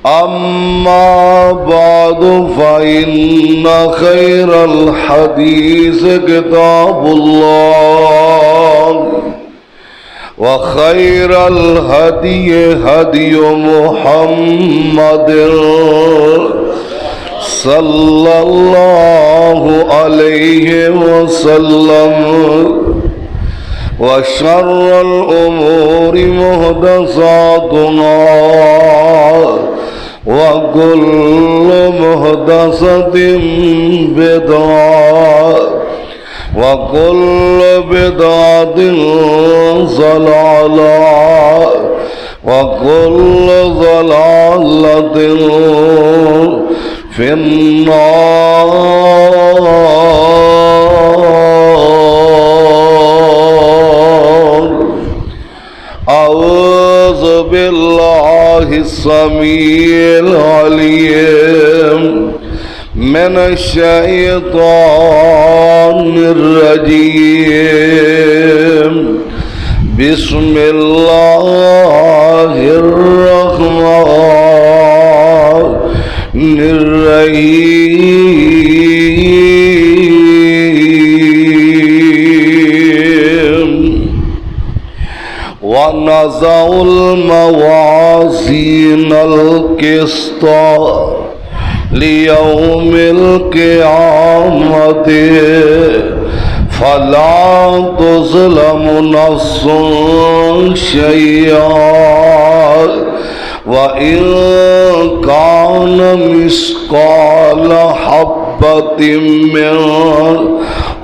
अम्मा बाद फ़इन्न खैरल हदीस किताबुल्लाह व खैरल हदी हदी मुहम्मद सल्लल्लाहु अलैहि वसल्लम व शर्रल उमूरि मुहदसातुहा व कुल्लु मुहदसतिन बिदअह व कुल्लु बिदअतिन ज़लालह व कुल्लु ज़लालतिन फिन्नार। औज़ु बिल्लाहि समीइल अलीम मिनश शैतानिर रजीम। बिस्मिल्लाहिर रहमानिर रहीम। व नज़उल मवाज़ीनल क़िस्त लियौमिल क़ियामति फला तुज़लमु नफ़्सुन शैअन व इन कान मिस्क़ाल हब्बतिन मिन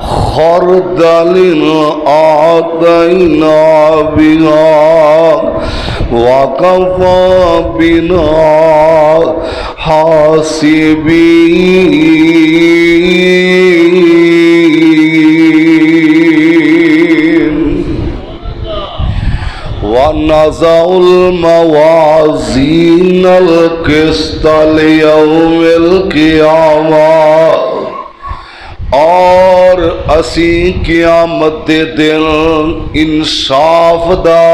खर्दलिन आतैना बिहा व कफ़ा बिना हासिबीन। व नज़उल मवाज़ीनल क़िस्त लियौमिल क़ियामह और असी क़यामत दे दिन इंसाफ दा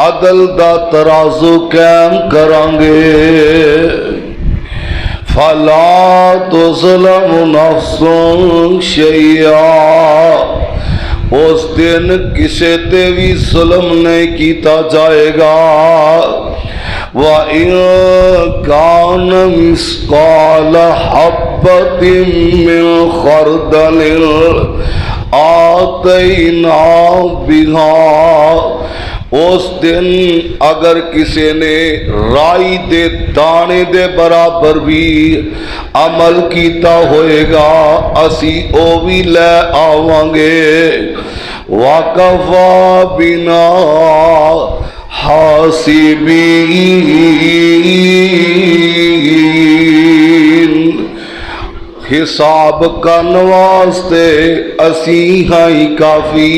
अदल दा तराजू कायम करांगे। फला तुज़लमु नफ़्सुन शैआ उस दिन किसे ते भी जुल्म नहीं किया जाएगा। व इन कान मिस्क़ाल हब्बतिन मिन खर्दलिन आतैना बिहा उस दिन अगर किसी ने राई दे दाने दे बराबर भी अमल किया होएगा असी ओ भी ले आवांगे। वकफ़ा बिना हासिबीन हिसाब करने वास्ते असी हाई काफी।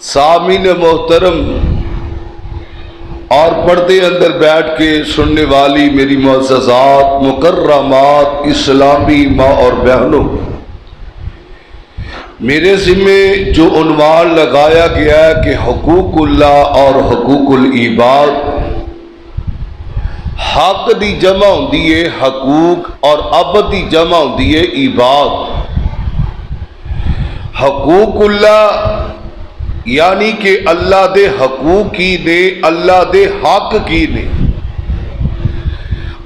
सामीन मोहतरम और पर्दे अंदर बैठ के सुनने वाली मेरी मुअज़्ज़ज़ात मुकर्रमात इस्लामी माँ और बहनों, मेरे ज़िम्मे जो उन्वान लगाया गया है कि हुकूकुल्लाह और हुकूकुल इबाद, हक दी जमा होंदी है हकूक और अबद दी जमा होंदी है इबाद। हुकूकुल्लाह यानी कि अल्लाह दे हकूक की ने, अल्लाह दे हक की ने,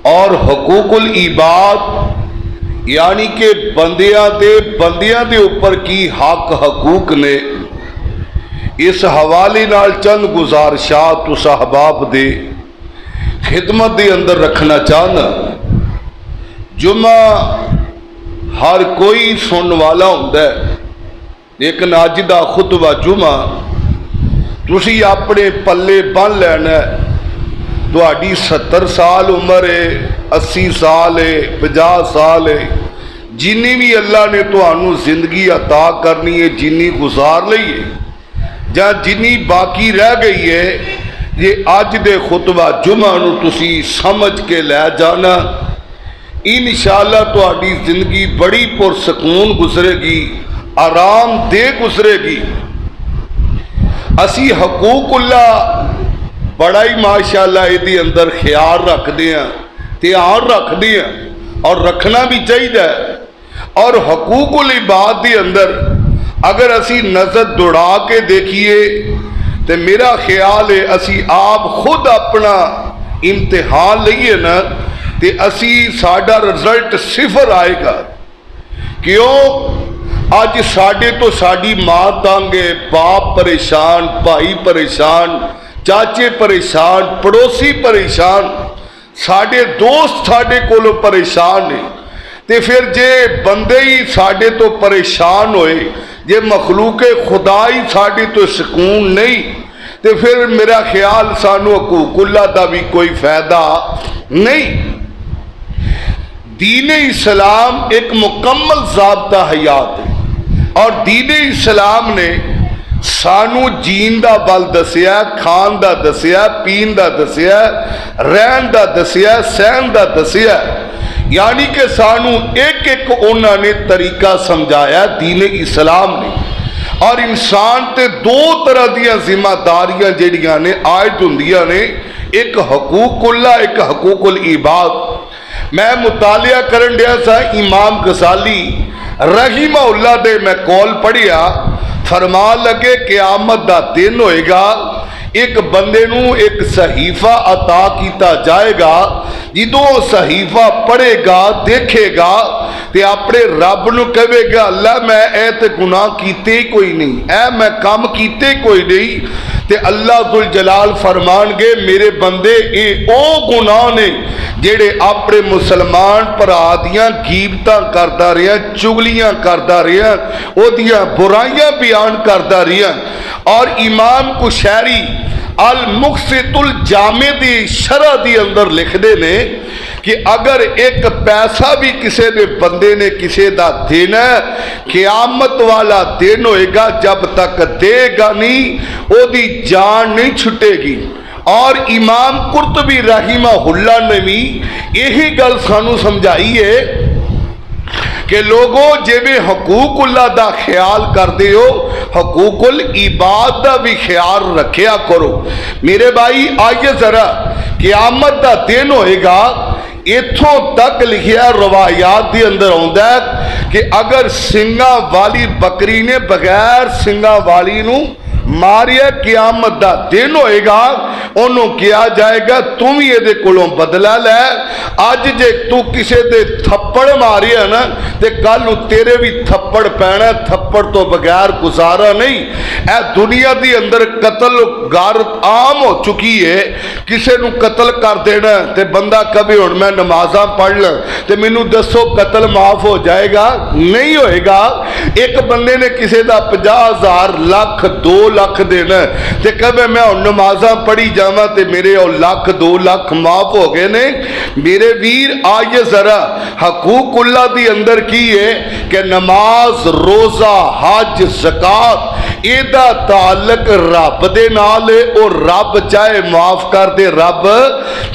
और हुकूकुल इबाद यानी कि बंदियां दे ऊपर की हक हकूक ने। इस हवाले नाल चंद गुजारिशात तुस अहबाब दे खिदमत दे अंदर रखना चाहना। जुम्मा हर कोई सुनने वाला होंदा है, लेकिन अज दा खुतबा जुमा तुसी अपने पल्ले बन लेना। तुहाडी 70 साल उम्र है, 80 साल है, 50 साल है, जिन्नी भी अल्लाह ने तुहानू जिंदगी अता करनी है, जिन्नी गुजार लई है जां जिन्नी बाकी रह गई है, ये अज दे खुतबा जुमा नू तुसी समझ के लै जाना। इंशाअल्लाह तुहाडी जिंदगी बड़ी पुरसकून गुजरेगी, आराम दे गुजरेगी। असी हकूकुल्लाह बड़ा ही माशाअल्लाह इहदे अंदर ख्याल रखते हैं, ध्यान रखते हैं और रखना भी चाहिए। और हकूकुल इबाद के अंदर अगर असी नज़र दौड़ा के देखिए तो मेरा ख्याल है असी आप खुद अपना इम्तिहान लईए ना तो असी साडा रिजल्ट सिफर आएगा। क्यों? अज साडे तो साडी मां तंग है, बाप परेशान, भाई परेशान, चाचे परेशान, पड़ोसी परेशान, साडे दोस्त साडे कोलों परेशान ने। तो फिर जे बंदे ही साडे तो परेशान होए, जे मखलूके खुदा ही साडे तो सुकून नहीं, तो फिर मेरा ख्याल सानू हकूकुल्लाह दा भी कोई फायदा नहीं। दीन इस्लाम एक मुकम्मल ज़ाब्ता हयात है और दीन इस्लाम ने सानू जीन दा बल दसिया, खान दा दसिया, पीन दा दसिया, रहन दा दसिया, सहन दा दसिया। यानी कि सानू एक एक उन्होंने तरीका समझाया दीन इस्लाम ने। और इंसान ते दो तरह दियां जिम्मेदारियां जिहड़ियां ने आयत हुंदियां ने, एक हकूकुल्लाह, एक हकूकुल इबाद। मैं मुतालिया करन दिया सा इमाम गजाली रहीमहुल्लाह दे मैं कौल पढ़िया, फरमा लगे क़यामत दा दिन होएगा, एक बंदे नू एक सहीफा अता किया जाएगा, जिदों सहीफा पढ़ेगा देखेगा ते अपने रब नू कहेगा अल्लाह मैं ए ते गुनाह कीते ही कोई नहीं, ए मैं काम कीते कोई नहीं। ते अल्लाह दुल जलाल फरमानगे मेरे बंदे ये ओ गुनाह ने जेड़े अपने मुसलमान भरा दियां गिबतां करदा रहा, चुगलियां करदा रहा, ओदियां बुराइयां बयान करदा रहा। और इमाम कुशैरी अल मुक्सितुल जामे दी शरह दी अंदर लिखते ने कि अगर एक पैसा भी किसी ने बंदे ने किसी का देना, क़यामत वाला दिन होएगा जब तक देगा नहीं ओदी जान नहीं छुटेगी। और इमाम कुर्तबी रहीमहुल्लाह ने भी यही गल सानू समझाई है कि लोगों जिवें हकूकुल्लाह दा ख्याल करते हो, हकूकुल इबाद दा भी ख्याल रखिया करो। मेरे भाई आइए जरा, क़यामत दा दिन होएगा, इथों तक लिखिया रवायात के अंदर आउंदा है कि अगर सिंगा वाली बकरी ने बगैर सिंगा वाली नू मारिया, क़यामत दा दिन होएगा, उन्होंने किया जाएगा तू भी ये कोलों बदला लै। अज जे तू किसी दे थप्पड़ मारी है ना तो कल तेरे भी थप्पड़ पैना, थप्पड़ तो बगैर गुजारा नहीं। ए दुनिया दी अंदर कतल गारत आम हो चुकी है, किसी नू कतल कर देना तो बंदा कभी हुण मैं नमाजा पढ़ ला तो मैनू दसो कतल माफ हो जाएगा? नहीं होएगा। एक बंदे ने किसी का 50,000 लाख 2 लाख देना तो कभी मैं हुण नमाजा पढ़ी जावा तो मेरे और लाख 2 लाख माफ हो गए ने। मेरे वीर आइए जरा, हकूकुल्लाह दी अंदर की है कि नमाज, रोजा, हज, ज़कात एदा ताल्लुक रब दे नाल है। और रब चाहे माफ कर दे, रब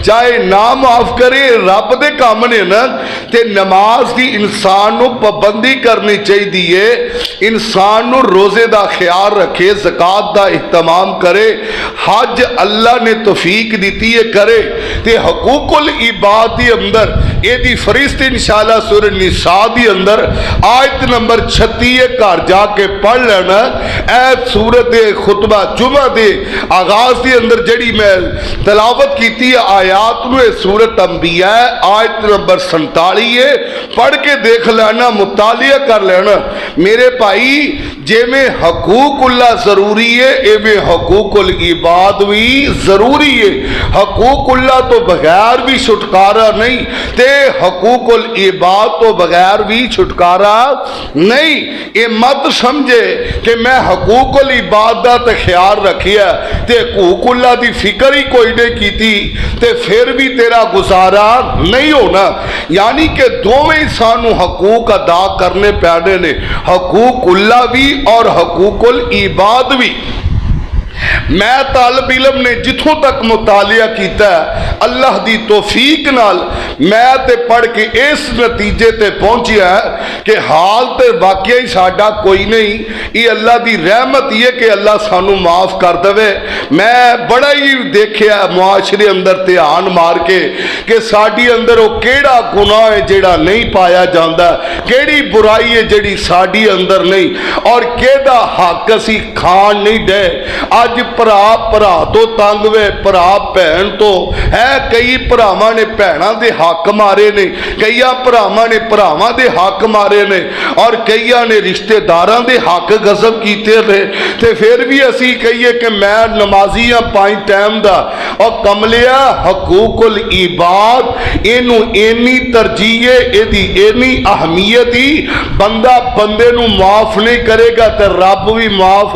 चाहे ना माफ करे, रब दे काम ने ना। ते नमाज दी इंसान नू पाबंदी करनी चाहिए, इंसान नू रोजे दा ख्याल रखे, ज़कात दा इहतमाम करे, हज अल्लाह ने तौफीक दी है करे। ते हकूकुल इबाद दी अंदर एदी फरिश्त इंशाअल्लाह सूरह निसा दी अंदर आयत नंबर 36 घर जाके पढ़ लेना। ए सूरत दे खुतबा जुमा दे आगाज के अंदर जड़ी मैं तलावत की आयात नूं सूरत अंबिया आयत नंबर 47 है, पढ़ के देख लेना, मुतालिया कर लेना। मेरे भाई जिवें हकूकुल्लाह जरूरी है इवें हकूकुल इबाद भी जरूरी है। हकूकुल्लाह तो बगैर भी छुटकारा नहीं, ते हकूकुल इबाद तो बगैर भी छुटकारा नहीं। ये मत समझे कि मैं हकूकुल इबाद दा ते ख्याल रखिया ते हकूकुल्लाह दी फिक्र ही कोई नहीं की ते फिर भी तेरा गुजारा नहीं होना। यानी कि दोवें सानू हकूक अदा करने पैने ने, हकूकुल्लाह भी और हकूकुल इबाद भी। मैं तालब इलम ने जिथों तक मुतालिया किया अल्लाह की तौफीक नाल मैं ते पढ़ के इस नतीजे ते पहुंचिया कि हाल तो वाकई ही साडा कोई नहीं, ये अल्लाह की रहमत ही है कि अल्लाह सानू माफ़ कर देवे। मैं बड़ा ही देखिया मुआशरे अंदर ध्यान मार के कि साडी अंदर वो केड़ा गुनाह है जिहड़ा नहीं पाया जाता, केड़ी बुराई है जिहड़ी साडी अंदर नहीं, और केदा हक असी खान नहीं दे। अज भरा भरा तो तंग वे, भरा भैन तो है, कई भरावां ने भैनां दे हक मारे ने, कई भरावां ने भरावां दे हक मारे ने, और कई ने रिश्तेदारां दे हक गजब कीते ने। ते फिर भी असी कहिए कि मैं नमाजी हाँ 5 टाइम दा, और कमलिया हकूकुल इबाद इनू इन्नी तरजीह है, इहदी इन्नी अहमियत ही बंदा बंदे नू माफ नहीं करेगा तो रब भी माफ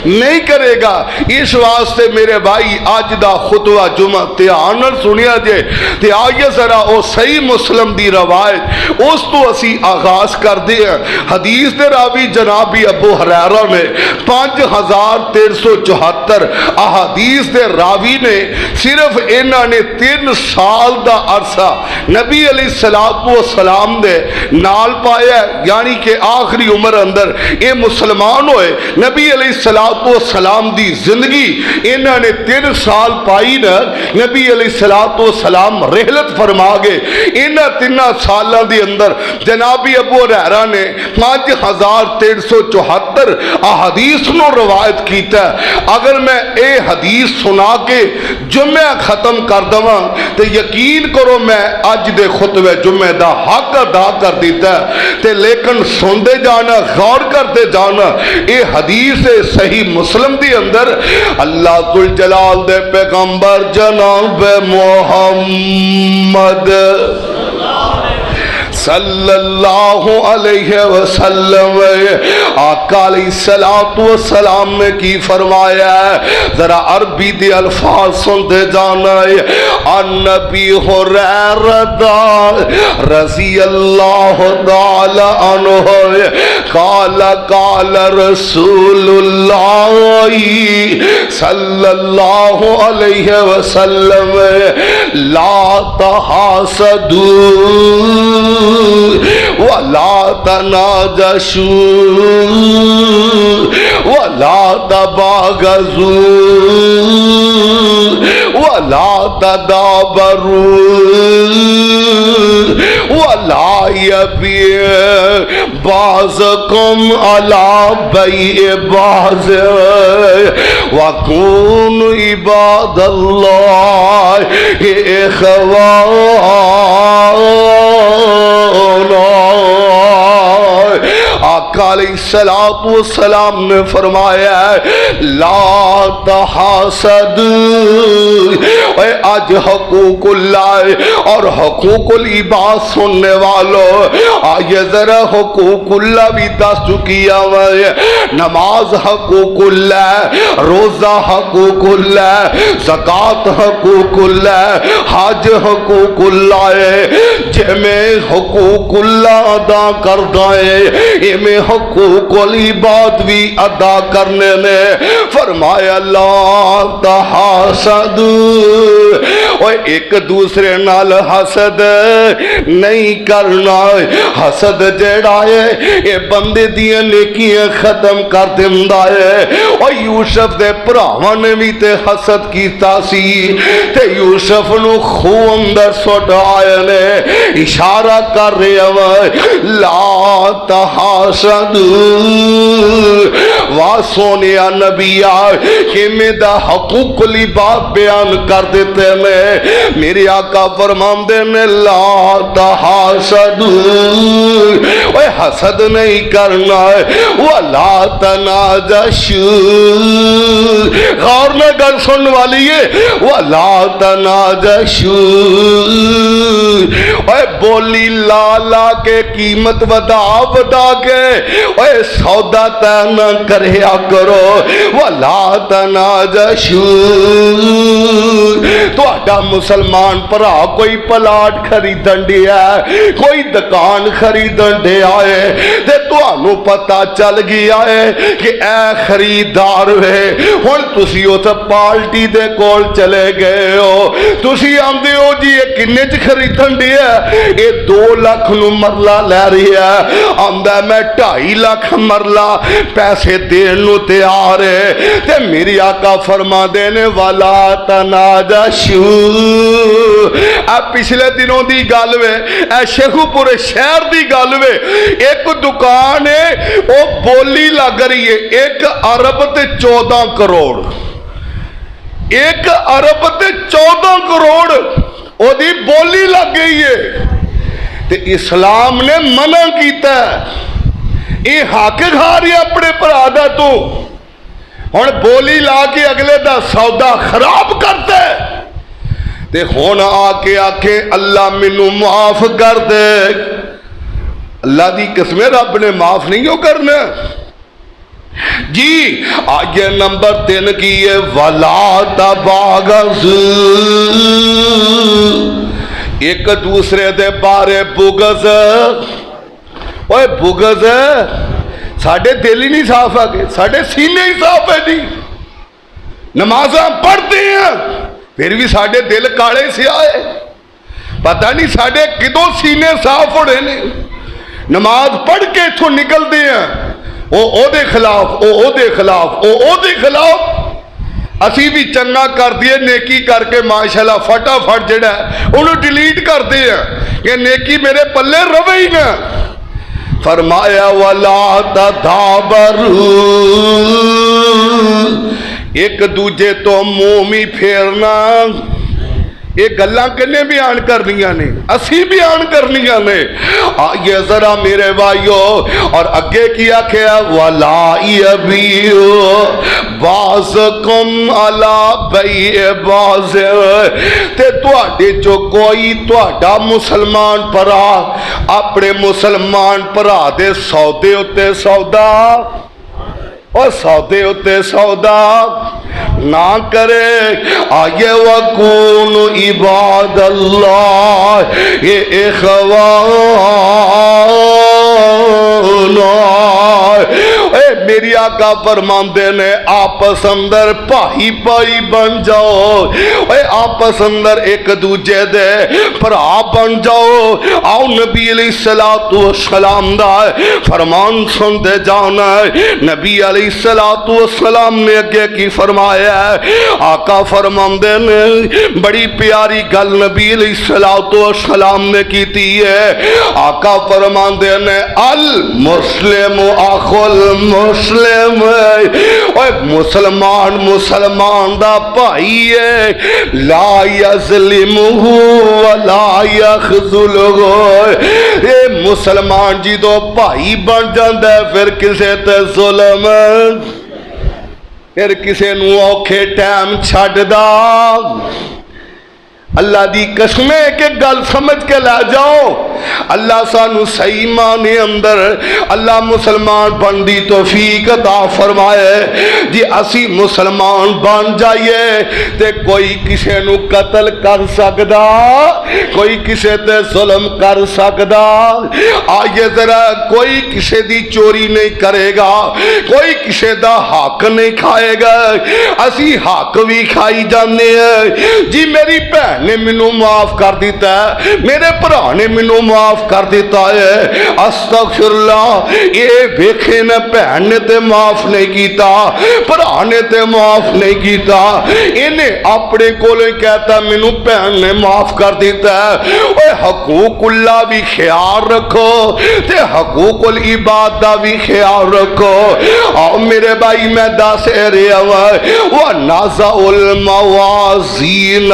नहीं करेगा। इस वास्ते मेरे भाई अज दा खुतबा जुमा ध्यान नाल सुनिया जे, ते आइए जरा वो सही मुस्लिम दी रवायत उस तो असी आगाज करते हैं। हदीस दे रावी जनाबी अबू हुरैरा ने 5374 अहादीस दे रावी ने सिर्फ इन्होंने 3 साल का अरसा नबी अलैहिस्सलाम दे नाल पाया, यानी कि आखिरी उम्र अंदर ये मुसलमान होए। नबी अलैहिस्सलाम दी जिंदगी इन्होंने 3 साल पाई न, नबी अलैहिस्सलाम रहलत फरमा गए। इन्हां 3 सालों के अंदर जनाबी अबू हुरैरा ने 5374 अहादीस नो रवायत किया। अगर मैं ये हदीस सुना के जुम्मे खत्म कर देवां तो यकीन करो मैं अज दे खुतबे जुम्मे दा हक अदा कर दिता ते, लेकिन सुनते जाना, गौर करते जाना। ये हदीस है सही मुस्लिम दी अंदर अल्लाह तुल जलाल दे पैगंबर जनाब मोहम्मद सल्लल्लाहु अलैहि वसल्लम आका अलैहिस्सलातु वस्सलाम ने की फरमाया है, जरा अरबी के अल्फाज सुनते जाना है। अन्नबी हुरैरा रज़ियल्लाहु ताला अन्हु काला काला रसूलुल्लाह सल्लल्लाहु अलैहि वसल्लम ला तहासदू वला तनाजशू वला तबागजू वला तदाबरू वला यबी बाज़कुम अला बैए बाज़ वकून इबादल्लाह इख़वाना। आका अलैहिस्सलातु वस्सलाम ने फरमाया ला तहासद, आज हकूकुल्लाह और हकूकुल इबाद सुनने वालों आइए जरा हकूकुल्लाह भी दस चुकी है। नमाज हकूकुल्लाह, रोजा हकूकुल्लाह, ज़कात हकूकुल्लाह, हज हकूकुल्लाह है। जिमें हकूकुल्लाह अदा कर दाए इमें हकूकुल इबाद भी अदा करने ने फरमाया ला तहासद, और एक दूसरे नाल हसद नहीं करना। हसद जेड़ा है ये बंदे दियां नेकियां खत्म कर दिंदा है। और यूसुफ दे भरावां ने भी ते हसद कीता सी ते यूसुफ नू खूह अंदर सुट आए ने। इशारा कर रहा वा ला तहासद, वाह सोनिया नबिया किमें दा हकूकुल इबाद बयान कर देते ने। मेरे आका फरमांदे ने ला तहासद, ओए हसद नहीं करना है। वला तनाजशू, गौर में गल सुनने वाली है। वला तनाजशू, ओए बोली ला ला के कीमत बता बता के ओए सौदा तय न करया करो। वला तनाजशू, तुहाडा मुसलमान भरा कोई प्लाट खरीदन दिया, कोई दुकान खरीदन दिया है, ते तुहानू पता चल गया है कि ए खरीदार वे, हुण तुसी उस पार्टी दे कोल चले गए हो, तुसी आंदे हो जी ये किन्ने च खरीदन दिया, ये 2 लाख नू मरला लै रही है, आंदा मैं 2.5 लाख मरला पैसे देन नू तैयार है। ते मेरी आका फरमा देने वाला तनाजशू, आ पिछले दिनों दी गल वे, ए शेखुपुर शहर दी गल वे, एक दुकान है वो बोली लग रही है 1 अरब ते 14 करोड़, 1 अरब ते 14 करोड़ ओदी बोली लग गई है। ते इस्लाम ने मना किया, ये हक खा रही अपने भरा दा, तू हुण बोली ला के अगले दा सौदा खराब करता है, ते हुण आके आखे अल्लाह मैनू माफ कर दे। अल्लाह दी कसम रब ने माफ नहीं हो करना जी। आगे नंबर 3 की है वला तबागज, एक दूसरे दे बारे बुगज। ओए बुगज, साढ़े दिल ही नहीं साफ है, साढ़े सीने ही साफ है जी, नमाजा पढ़ते हैं फिर भी साढ़े दिल काले स्याह है, पता नहीं साढ़े किदों सीने साफ हो रहे ने। नमाज पढ़ के इथों निकलते हैं वो ओदे खिलाफ, वो ओदे खिलाफ, वो ओदे खिलाफ। असी भी चंगा कर दिए नेकी करके माशाल्लाह फटाफट जेड़ा उन्होंने डिलीट करते हैं कि नेकी मेरे पल्ले रवे ही ना। फरमाया वाला तदाबरू, एक दूजे तो मुंह ही फेरना। ये गल्लां किन्ने बयान करनियां ने, असी बयान करनियां ने। आइए जरा मेरे भाइयों, और अगे की आख्या वाला यबीओ बाज़कुम अला बैए बाज़, ते तुहाडे चो कोई तुहाडा मुसलमान भरा अपने मुसलमान भरा दे सौदे उत्ते सौदा, और सौदे उत्ते सौदा ना करे। आगे वकून इबादल्लाह ये मेरी आका फरमाते ने आपस अंदर भाई भाई बन जाओ, आपस अंदर एक दूजे दे भरा बन जाओ। आओ नबी अलैहिस्सलातु वस्सलाम दा फरमान सुनते जाना। नबी अलैहिस्सलातु वस्सलाम ने अगे की फरमाया, आका फरमाते ने बड़ी प्यारी गल नबी अलैहिस्सलातु वस्सलाम ने की है। आका फरमाते ने अल मुस्लिम आखुल मुस्लिम, मुसलमान मुसलमान दा भाई है, ला यज़लिमुहु वला यख़ज़ुलुहु। ये मुसलमान जी तो भाई बन जाता है फिर किसे ते जुल्म, फिर किसे नू औखे टाइम छड्डदा। अल्लाह दी कसम के गल समझ के ला जाओ। अल्लाह सानू सही माने अंदर अल्लाह मुसलमान बन दी तौफीक अता फरमाए जी। असी मुसलमान बन जाइए ते कोई किसे नू कत्ल कर सकदा, कोई किसे ते जुल्म कर सकदा। आइए जरा, कोई किसे दी चोरी नहीं करेगा, कोई किसे दा हक नहीं खाएगा। असी हक भी खाई जाने जी। मेरी भैन ने मैनू माफ कर दिता है, मेरे भरा ने मैनू माफ कर दिता है, अस्तगफिरुल्लाह। ये वेखे न भैन ने ते माफ नहीं किया, भरा ने ते माफ नहीं किया, इन्हें अपने कोलों कहता मैनू भैन ने माफ कर दिता है। ओए हकूकुल्लाह भी ख्याल रखो ते हकूकुल इबाद दा भी ख्याल रखो। आओ मेरे भाई मैं दस रहा वा नाज़उल मवाज़ीन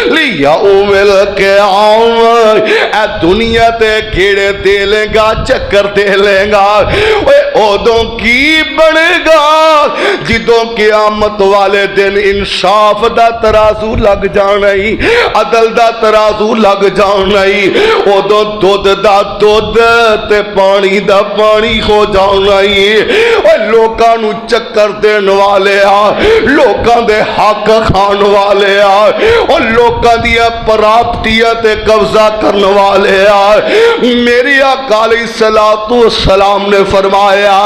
लिया उमिल के दुनिया ते कीड़े दे लेगा, चक्कर दे लेगा। उदों की बनेगा जिदों क़यामत वाले दिन इंसाफ दा तराजू लग जाना ही, अदल दा तराजू लग जाना ही। उदों दुध दा दुध ते पानी दा पानी हो जाना ही। लोकां नू चक्कर देने वाले लोकां दे हक खान वाले और लोकां दियां प्राप्तियां ते कब्जा करने वाले मेरी आका अलैहिस्सलातु वस्सलाम ने फरमाया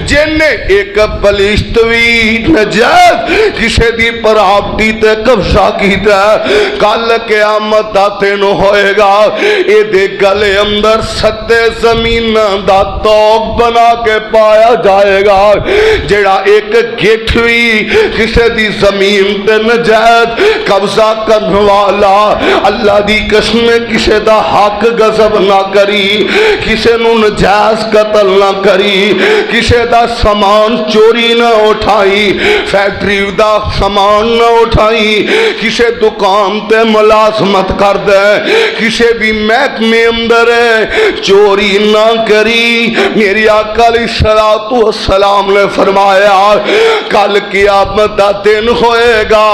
जिन्ने एक बलिष्ठ भी नजायज किसी दी प्राप्ति ते कब्जा कीता कल क़यामत दा दिन होएगा इहदे गले अंदर सत्ते ज़मीनां दा तोग बना के पाया जाएगा। जेड़ा एक गिठ भी किसी दी जमीन ते नजायज कब्जा करने वाला अल्लाह दी कसम किसी दा हक गजब ना करी, किसी नू नजायज कतल ना करी, किसी दा सामान चोरी ना उठाई, फैक्ट्री दा सामान ना उठाई, किसी दुकान ते मुलाजमत कर दे, किसी भी महकमे अंदर चोरी ना करी। मेरी आका अलैहिस्सलातु वस्सलाम ने फरमाया कल क़यामत दा दिन होएगा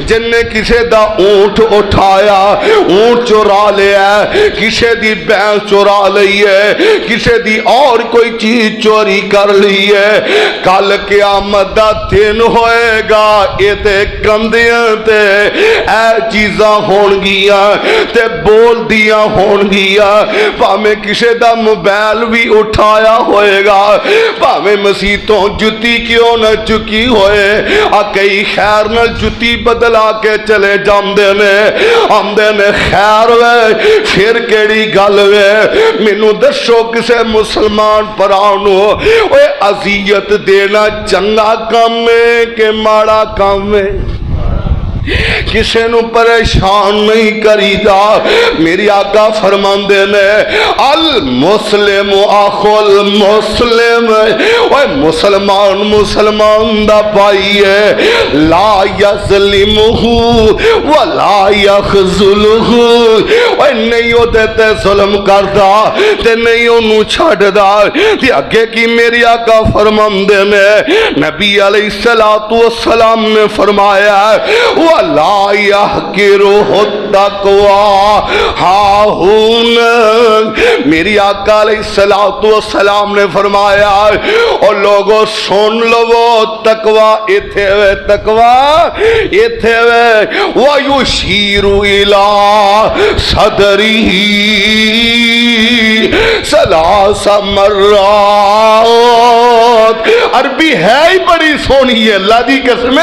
जिन्ने किसी दा ऊंट उठाया ऊंट चुरा लिया, किसी दी भैंस चुरा ली है, किसी दी और कोई चीज चोरी कर ली है। कल क़यामत दा दिन होएगा ये कंधियां ते ऐ चीज़ां होणगियां ते बोल दियां होणगियां। भावें किसी दा मोबाइल भी उठाया होएगा, भावें मसीतों जुत्ती क्यों न चुकी होए कई खैर न जुत्ती बदला के चले जाते ने आंदे ने खैर वे फिर केड़ी गल वे मैनू दसो किसे मुसलमान भरा नू ओए अजियत देना चंगा काम है कि माड़ा काम है? किसी नू परेशान नहीं करीदा। मेरी आका फरमांदे ने अल मुस्लिम आखुल मुस्लिम ओए मुसलमान मुसलमान दा भाई है ला यज़लिमुहु व ला यखजुलुहु ओए नहीं ओदे ते जुल्म करदा ते नहीं ओनू छड्डदा। ते अगे की मेरी आका फरमांदे ने नबी अलैहिस्सलातु वस्सलाम ने फरमाया ला यहकिरुहु तक़वा हाहुन। मेरी आका अलैहिस्सलातु वस्सलाम ने फरमाया और लोगों सुन लवो तकवा इथे वे तकवा इथे वे व युशीरु इला सदरी सलासा मर्रात। अरबी है ही बड़ी सोहनी है अल्लाह दी कसम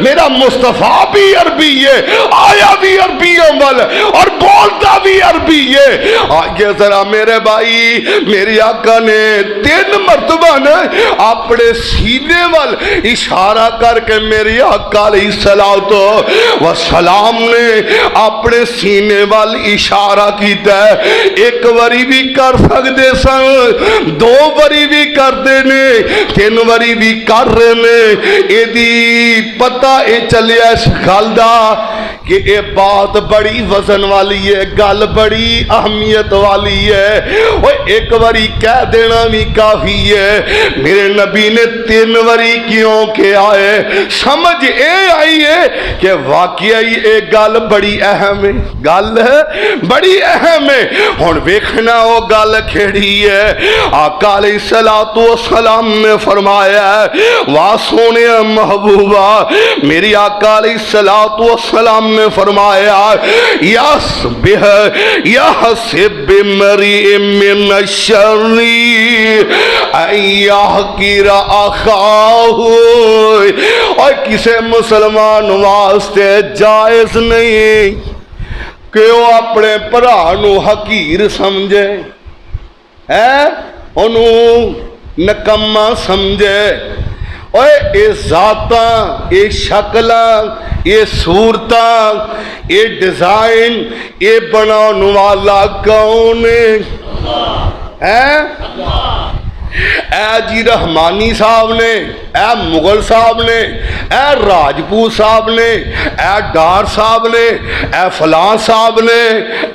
मेरा मुस्तफा भी अरबी है आया भी अरबियों वाल और बोलता भी अरबी है। आगे जरा मेरे भाई मेरी आका ने 3 मरतबा ने अपने सीने वाल इशारा करके मेरी आका अलैहिस्सलातु वस्सलाम ने अपने सीने वाल इशारा किया। एक बारी भी कर सकते सन 2 बारी भी करते ने 3 बारी भी कर रहे ने। यदि पता ये चलिया इस गल दा कि ये बात बड़ी वजन वाली है गल बड़ी अहमियत वाली है वो एक बारी कह देना भी काफी है। मेरे नबी ने 3 बारी क्यों के आए समझ ये आई है कि वाकई ये गल बड़ी अहम है गल बड़ी अहम है। हुण वेखना वो गल केड़ी है। आका अलैहिस्सलातु वस्सलाम ने फरमाया वाह सोने महबूबा मेरी आका अलैहिस्सलातु वस्सलाम ने फरमाया यस्बिह यहसिब बिमरी मिन शर्री अयहकिरा अखाहु। और किसी मुसलमान वास्ते जायज नहीं कि वो अपने भरा नू हकीर समझे है ओनू नकम्मा समझे। ओए ये जातां ये शक्लां ये सूरतां ये डिजाइन ये बनाने वाला कौन है? ए जी रहमानी साहब ने, ए मुगल साहब ने, ए राजपूत साहब ने, ए डार साहब ने, ए फलां साहब ने,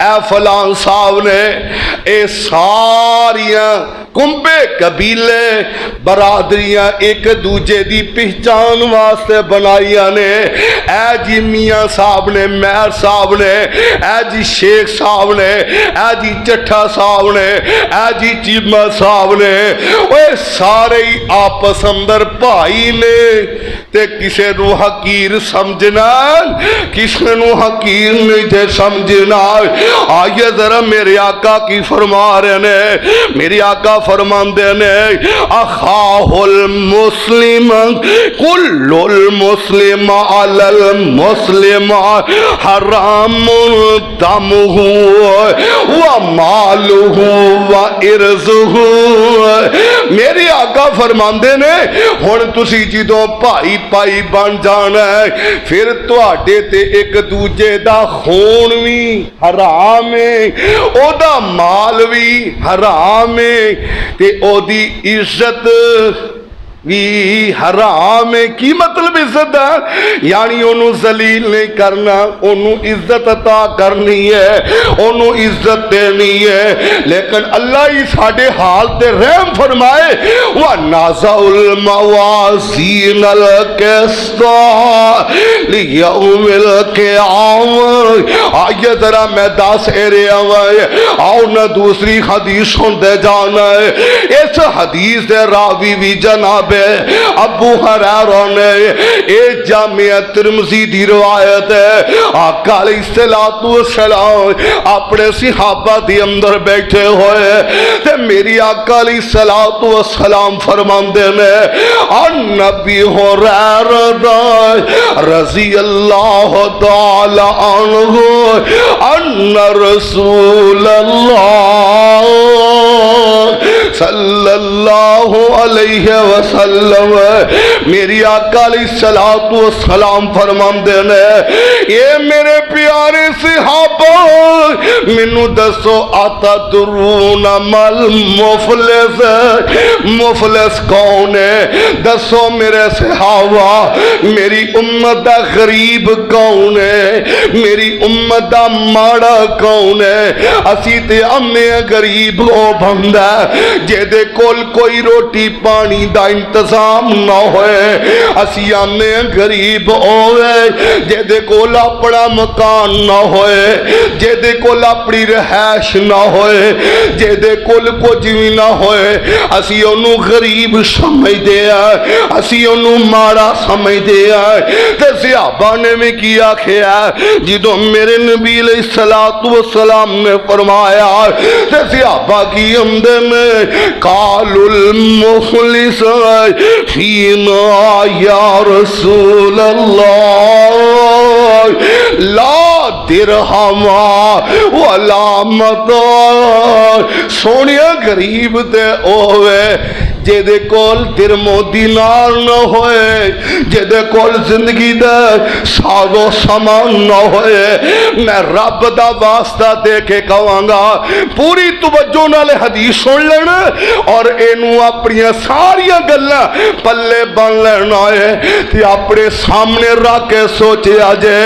ए फलां साहब ने, ये सारियां कुंबे कबीले बरादरियां एक दूजे की पहचान वास्ते बनाइया ने। ए जी मियाँ साहब ने, मेहर साहब ने, ए जी शेख साहब ने, ए जी चट्ठा साहब ने, ए जी चीमा साहब ने, ओए सारे ही आपस अंदर भाई ने। ते किसे नू हकीर समझना, किसे नू हकीर नहीं थे समझना। आइए जरा मेरे आका की फरमा रहे ने, मेरे आका फरमाते ने अखाहुल मुस्लिम कुल्लुल मुस्लिम अलल मुस्लिम हरामुन दमुहु व मालुहु व इर्जुहु। मेरे आका फरमाते ने हुण तुसी जदों भाई भाई बन जाना है, फिर तुहाडे ते एक दूजे दा खून भी हराम है, ओदा माल भी हराम है, ते ओदी इज्जत भी हराम है। की मतलब इज्जत है? यानी ओनू जलील नहीं करना, ओनू इज्जत अता करनी है, ओनू इज्जत देनी है। लेकिन अल्लाह ही साडे हाल ते रहम फरमाए। व नाज़उल मवाज़ीन अल क़िस्ता लियौमिल क़ियामह। आइए जरा मैं दस एरे आओ ना दूसरी हदीस सुनते जाना है। इस हदीस दे रावी भी जनाब अबू हुरैरा ने, ए जामिया तिरमिज़ी दी रिवायत है। आका अलैहिस्सलातु वस्सलाम अपने सहाबा दे अंदर बैठे हुए ते मेरी आका अलैहिस्सलातु वस्सलाम फरमाते ने अन्नबी हुरैरा रज़ियल्लाहु तआला अन्हु अन्ना रसूलल्लाह सल्लल्लाहु अलैहि वसल्लम, मेरी आका अलैहिस्सलातु वस्सलाम फरमाते ने ये मेरे प्यारे सहाबा मैनू दसो आता दुरून मल मुफलिस, मुफलिस कौन है? दसो मेरे सहाबा मेरी उम्मत दा गरीब कौन है? मेरी उम्मत दा माड़ा कौन है? असी ते आने गरीब ओ बंदा जेदे कोल कोई रोटी पानी दा इंतजाम ना होए। असी आने गरीब होवे जेदे कोल अपना मकान ना होए, जेदे कोल अपनी रहائش ना होए, जेदे कोल कुछ भी ना होए। असी ओनू गरीब समझदे आ, असी ओनू माड़ा समझदे आ। ते सहाबा ने भी की आखिया जदों मेरे नबी अलैहिस्सलातु वस्सलाम ने फरमाया ते सहाबा की आंदे ने कालुल मुखलिस फीना या रसूल अल्लाह ला दिरहमा वला मता। सोनिया गरीब ते ओवे जेदे कोल दिरमो दीनार न होए, जेदे कोल जिंदगी दा साजो सामान न होए। मैं रब दा वास्ता दे के कहांगा पूरी तवज्जो नाल हदीस सुन लेना और इनू अपनी सारिया गल्लां पल्ले बन लेना है ते अपने सामने रख के सोचा जे।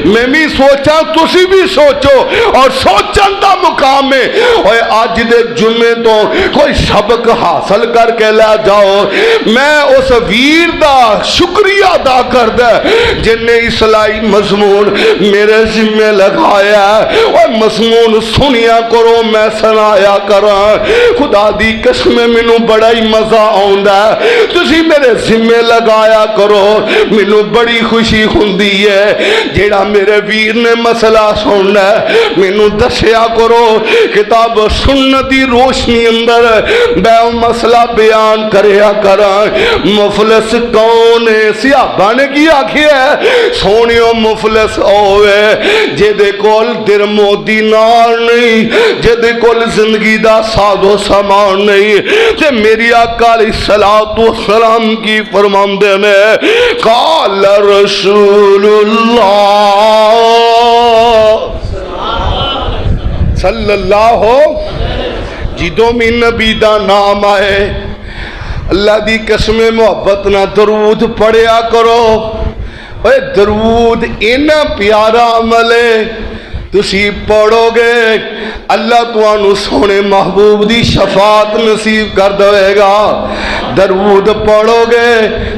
मैं भी सोचा तुसी भी सोचो और सोचन दा मुकाम है। और अज दे जुमे तो कोई सबक हासिल करके ला जाओ। मैं उस वीर दा शुक्रिया अदा करदा जिन्हें इसलाई मजमून मेरे जिम्मे लगाया। और मजमून सुनिया करो, मैं सुनाया करा। खुदा दी कसम मैनू बड़ा ही मजा आउंदा। तुसी मेरे जिम्मे लगाया करो, मैनू बड़ी खुशी हुंदी है। जेड़ा मेरे वीर ने मसला सुनना मैनू दसिया करो। किताब सुन्नत दी रोशनी अंदर मैं मसला बयान करया करा। मुफलिस कौन है? सहाबा ने की आखिया सोनियो मुफलिस होवे जेदे कोल दिरमो दीनार नहीं, जेदे कोल जिंदगी दा साजो सामान नहीं। ते मेरी आका अलैहिस्सलातु वस्सलाम की फरमांदे ने काल रसूलुल्लाह सल्लल्लाहु, जिदों भी नबी दा नाम आए अल्लाह दी कसम मोहब्बत ना दरूद पढ़िया करो। ओए दरूद इन्ना प्यारा अमल है, तुसी पढ़ोगे अल्लाह तुहानू सोने महबूब दी शफात नसीब कर देगा। दरूद पढ़ोगे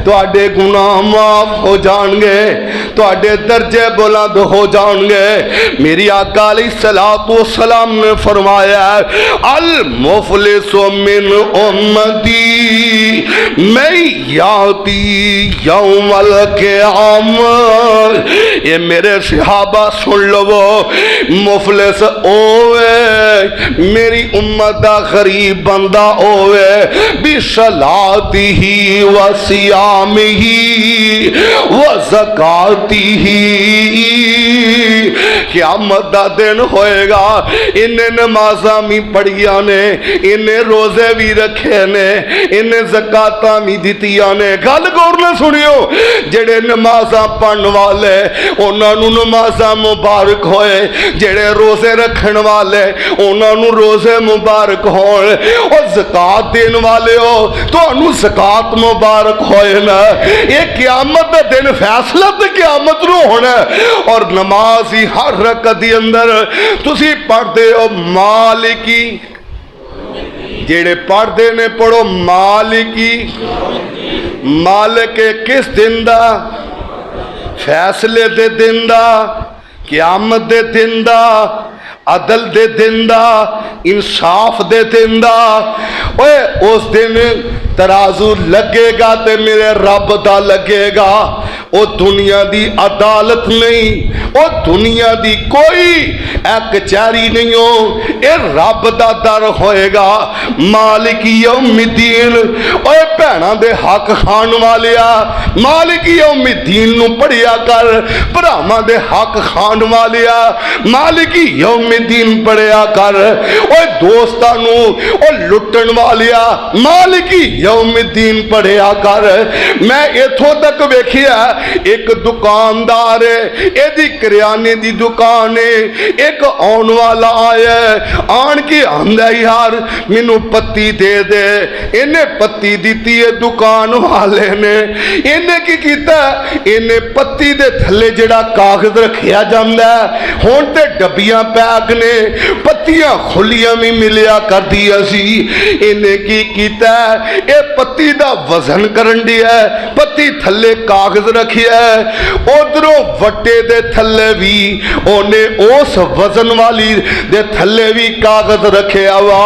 तुहाडे गुनाह माफ हो जाएंगे, तुहाडे दर्जे बुलंद हो जाएंगे। मेरी आका अलैहिस्सलातु वस्सलाम ने फरमाया अल मुफलिसु मिन उम्मती मैं याती यौमल क़यामत। ये मेरे सहाबा सुन लो, मुफलिस ओवे मेरी उम्मत दा गरीब बंदा ओवे बिसलातिही व सियामिही व ज़कातिही। क़यामत दा दिन होएगा, इन्हें नमाज़ां भी पढ़िया ने, इन्हें रोजे भी रखे ने, इन्हें ज़कातां भी दित्तियां ने। गल गौर नाल सुनियो, जेड़े नमाज़ां पढ़न वाले उन्हां नूं नमाज़ां मुबारक होए, जेड़े रोजे रखण वाले उन्हां नूं रोजे मुबारक होण। और ज़कात देण वाले हो तुहानूं ज़कात मुबारक होए ना। ये क़यामत दा दिन फैसला ते क़यामत नूं होना। और नमाज ही हर रकअत दे अंदर तुसी पढ़दे हो मालिकी, जेड़े पढ़दे ने पढ़ो मालिकी। मालिक किस दिन दा? फैसले दे दिन दा, क़यामत दे दिन दा, अदल दे दिन दा, इंसाफ दे दिन दा। ओए उस दिन तराजू लगेगा ते मेरे रब दा लगेगा। वो दुनिया दी अदालत नहीं, वो दुनिया दी कोई कचहरी नहीं हो, ये रब दा दर होएगा। मालिक यौमिद्दीन। ओए भैणां दे हक खाण वालिया, मालिक यौमिद्दीन नूं पढ़िया कर। भरावां दे हक खाण वालिया, मालिक यौमिद्दीन पढ़िया कर। ओए दोस्तां नूं ओ लुटण वालिया, मालिक यौमिद्दीन पढ़िया कर। मैं इथों तक वेखिया, एक दुकानदार है, एदी करियाने दी दुकान है, एक आने वाला आया, आन के आंदा यार मैनू पत्ती दे दे। इन्हें पत्ती दी है दुकान वाले ने। इन्हें की कीता, इन्हें पत्ती दे थल्ले जिहड़ा कागज रखिया जांदा है, हुण ते डब्बियां पैक ने, पत्तियां खुलियां भी मिलिया करदियां सी। इन्हें की कीता, ये पत्ती दा वजन करन दिया, पत्ती थल्ले कागज रखिया, उधरों वट्टे दे थल्ले भी ओने उस वजन वाली दे थल्ले भी कागज रखिया वा।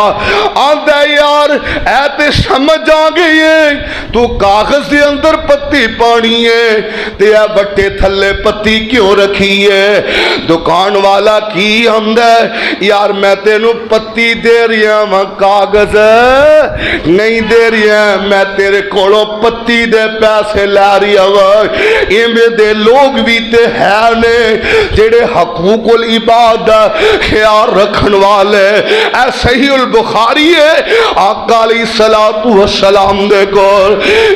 आंदा यार ऐ ते समझ आ गई है, तू कागज दे अंदर पत्ती पानी है ते ऐ वट्टे थल्ले पत्ती क्यों रखी है? दुकान वाला की आंदा यार मैं तेनू पत्ती दे रिया वा, कागज नहीं दे रिया, मैं तेरे कोलों पत्ती दे पैसे लै रही वा। इवें दे लोग भी ते है ने जेड़े हकूकुल इबाद दा ख्याल रखन वाले। ऐ सहीहुल बुखारी है, आका अलैहिस्सलातु वस्सलाम दे कोल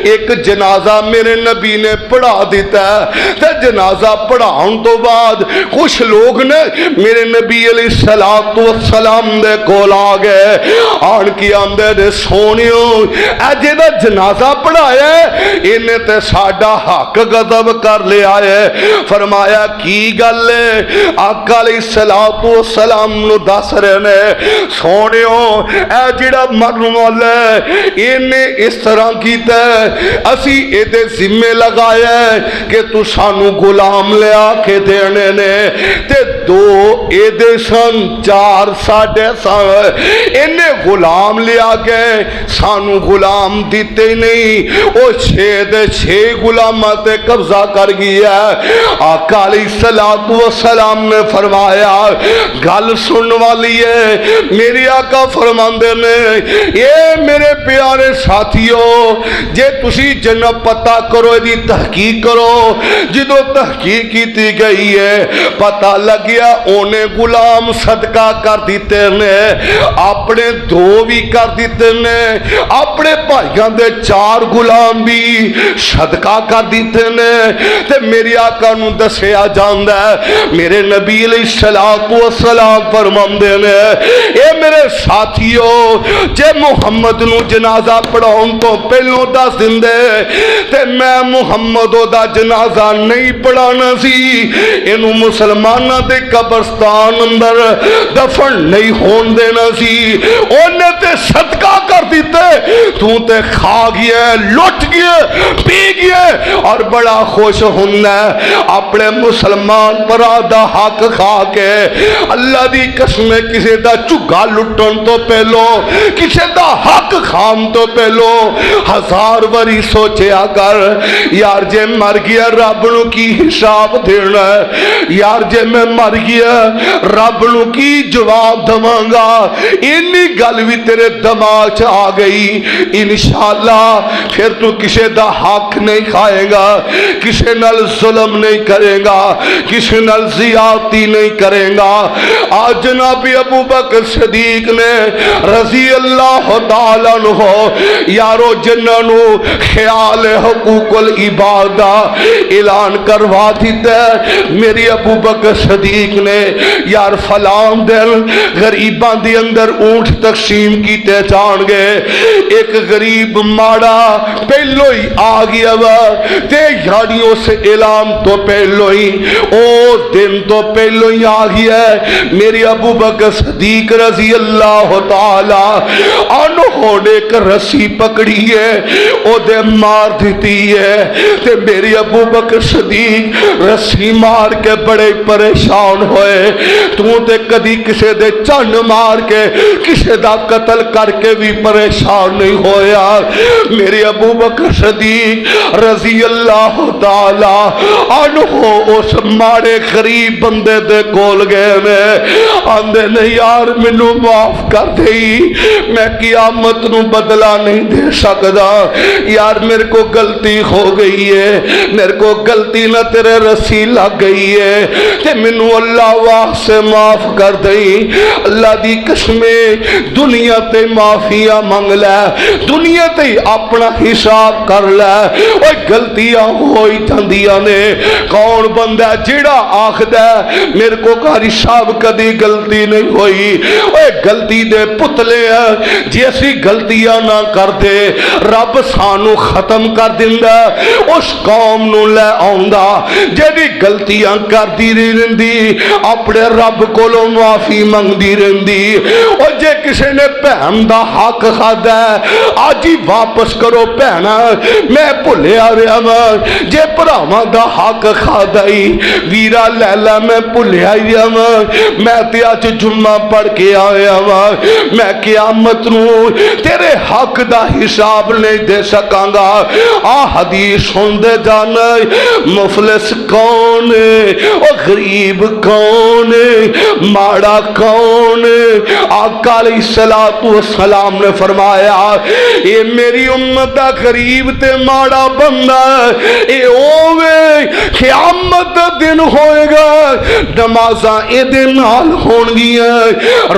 एक जनाजा मेरे नबी ने पढ़ा दिता ते जनाजा पढ़ाउण तो बाद कुछ लोग ने मेरे नबी अलैहिस्सलातु वस्सलाम दे कोल आ गए। आन के आंदे ने सोनियो ऐ जेड़ा जनाजा पढ़ाया इन्हें ते साडा हक गजब कर लिया है। फरमाया की गल है? आका अलैहिस्सलातु वस्सलाम नू दस रहे ने, सोनियो ऐ जिहड़ा मरन वाला इन्हें इस तरह कीता, असी इहदे जिम्मे लगाया कि तू सानू गुलाम लिया के देने ने, ते दो इहदे सन, चार साडे सन। इन्हें गुलाम लिया के सानू गुलाम दिते नहीं, वो छे दे छे गुलामां ते कब्जा कर गया। आका अलैहिस्सलातु वस्सलाम ने फरमाया गल सुन वाली है। मेरे आका फरमांदे ने, ये मेरे प्यारे साथियों जे तुसी जन पता करो, इहदी तहकीक करो। जो तहकीक की गई है पता लग गया ओने अपने गुलाम सदका कर दिते ने, अपने दो भी कर दिते ने, अपने भाइयों दे 4 गुलाम भी सदका कर दिते ने। ते मेरे आका नूं दसिया जांदा है, मेरे नबी अलैहिस्सलातु वस्सलाम फरमांदे ने, ए मेरे साथियों, जे मुहम्मद नूं जनाजा पढ़ाउण तो पहलों दस दिंदे ते मैं मुहम्मद दा जनाजा नहीं पढ़ाना सी, इनू मुसलमाना दे कब्रस्तान अंदर दफन नहीं होन देना सी। ओने ते सदका कर दिते, तू ते खा गया, लुट गया, पी गया और बड़ा खुश हुंदा अपने मुसलमान भरा दा हक खा के। अल्लाह दी कसम, किसी दा झुग्गा लुटन तो पहलो, किसी दा हक खान तो पहलो 1000 वारी सोचा कर, यार जे मर गया रब नूं की हिसाब देना है, यार जे मैं मर गया रब नूं की जवाब दवांगा। इन्नी गल भी तेरे दिमाग च आ गई, इंशाअल्लाह फिर तू किसी दा हक नहीं खाएगा, किसी नाल जुल्म नहीं करेगा, किसी नाल ज़ियादती नहीं करेगा। आज जनाब अबू बकर सदीक ने रज़ी अल्लाह तआला अन्हु, यारो जिन्हां नूं ख्याल हुकूकुल इबाद दा ऐलान करवा दिता, मेरी अबू बकर सदीक ने यार फलां दिन गरीबां दे अंदर ऊंट तकसीम कीते जाणगे। एक गरीब माड़ा पहलो ही आ गया वा ते यानी उस ऐलान तो पहलो ही, ओ दिन तो पहलो ही आ गया। मेरी अबू बकर सदीक रज़ी अल्लाह तआला अन्हु ने एक रस्सी पकड़ी है, ओदे मार दी है ते मेरी अबू बकर सदीक रस्सी मार के बड़े परेशान होए। तू ते कदी किसे दे चन मार के किसे दा कत्ल करके भी परेशान नहीं होया। मेरे अबू बकर सदीक रज़ी अल्लाह तआला अन्हु उस माड़े गरीब बंदे दे कोल गए ने, आंदे ने यार मैनू माफ कर दई, मैं क़यामत नू बदला नहीं दे सकदा, यार मेरे को गलती हो गई है, मेरे को गलती ना तेरे रस्सी लग गई है ते मैनू अल्लाह वास्ते माफ कर दई। अल्लाह दी कसमे दुनिया ते माफिया मंग लै, दुनिया ते अपना हिसाब कर लै, ओए गलतियां हो ही जांदियां ने। कौन बंदा जेड़ा आखदा मेरे को कारी साहब कदी गलती नहीं हुई, ओए गलती दे पुतले है, जे असी गलतियां ना करते रब सानू खत्म कर दिंदा, उस कौम नू लै आउंदा जेदी गलतियां करदी रहिंदी, अपने रब कोलों माफी मंगदी रहिंदी। और जे किसी ने भैन दा हक खादा अज ही वापस करो भैना, मैं भुलिया रहा वां, जे भरावां दा हक खादा ही वीरा लैला मैं भुलिया ही रहा वां, मैं ते अज जुम्मा पढ़ के आया वां, मैं क़यामत नू तेरे हक दा हिसाब नहीं दे सकांगा। आ हदीस सुनदे जान, मुफलिस कौन है, ओ गरीब कौन है, माड़ा कौन है। आका अलैहिस्सलातु वस्सलाम ने फरमाया, ये मेरी उम्मत दा गरीब ते माड़ा बंदा ए ओवे क़यामत दा दिन होएगा, नमाज़ां इहदे नाल होणगियां,